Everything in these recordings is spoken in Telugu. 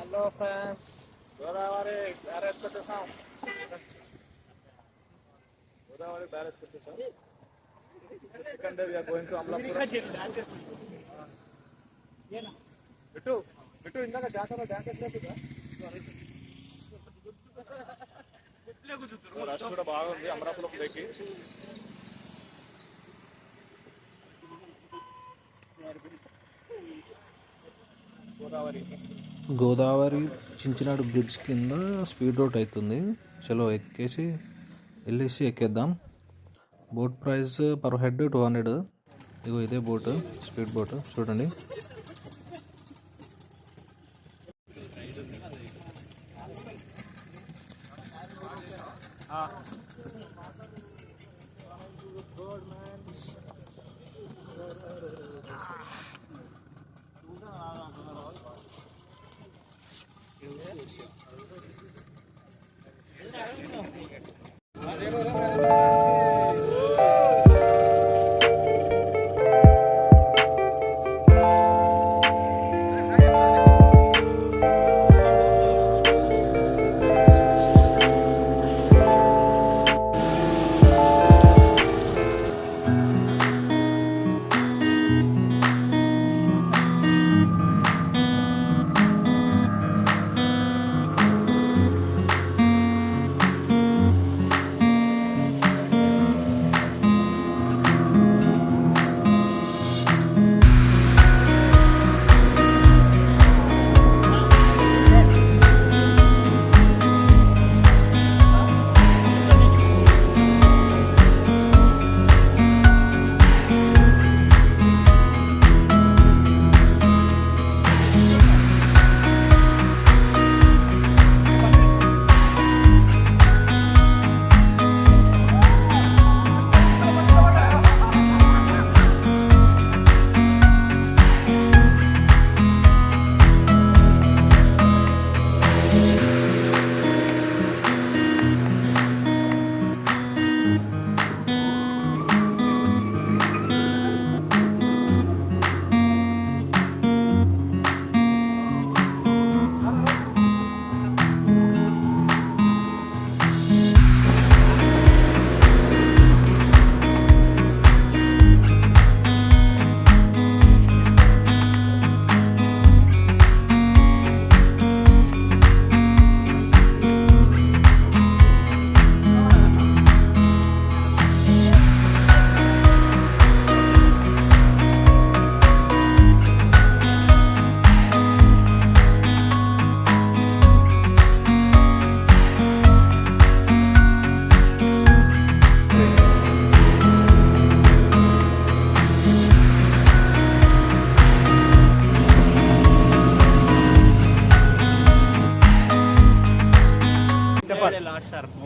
హలో ఫ్రెండ్స్, గోదావరి బ్యారేజ్ కొట్టేసాం. గోదావరి బ్యారేజ్ కొట్టేసాం. Second day we are going to Amalapuram. Bittu ఇందాక జాతర డ్యాన్స్ రష్ కూడా బాగుంది అమలాపురం దగ్గర. గోదావరి చించినాడు బ్రిడ్జ్ కింద స్పీడ్ బోట్ అవుతుంది. చలో ఎక్కేద్దాం. Boat price per head 200. ఇగో ఇదే బోట్, స్పీడ్ బోట్ చూడండి.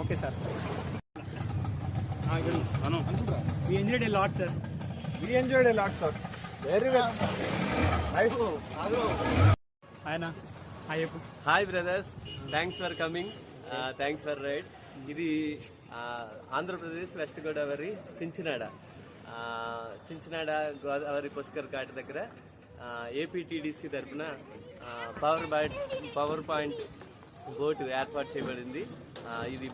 Okay, sir. We enjoyed a lot, sir. Very well. Nice. Hi brothers, thanks for coming. Thanks for ride. ఇది ఆంధ్రప్రదేశ్ వెస్ట్ గోదావరి చించినాడ గోదావరి పుష్కర్ ఘాట్ దగ్గర ఏపీటీడీసీ తరఫున పవర్ పాయింట్ బోటు ఏర్పాటు చేయబడింది. ఇది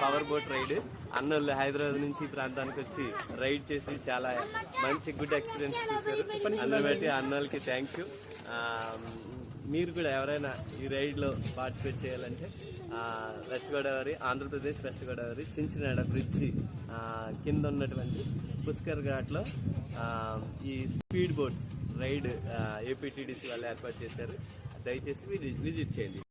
పవర్ బోట్ రైడ్. అన్నోళ్ళు హైదరాబాద్ నుంచి ఈ ప్రాంతానికి వచ్చి రైడ్ చేసి చాలా మంచి గుడ్ ఎక్స్పీరియన్స్ చూశారు. అందులో బట్టి అన్నోళ్ళకి థ్యాంక్ యూ. మీరు కూడా ఎవరైనా ఈ రైడ్లో పార్టిసిపేట్ చేయాలంటే west Godavari, Andhra Pradesh west Godavari Chinchinada bridge కింద ఉన్నటువంటి పుష్కర్ ఘాట్లో ఈ స్పీడ్ బోట్స్ రైడ్ ఏపీటీడీసీ వాళ్ళు ఏర్పాటు చేశారు. దయచేసి విజిట్ చేయండి.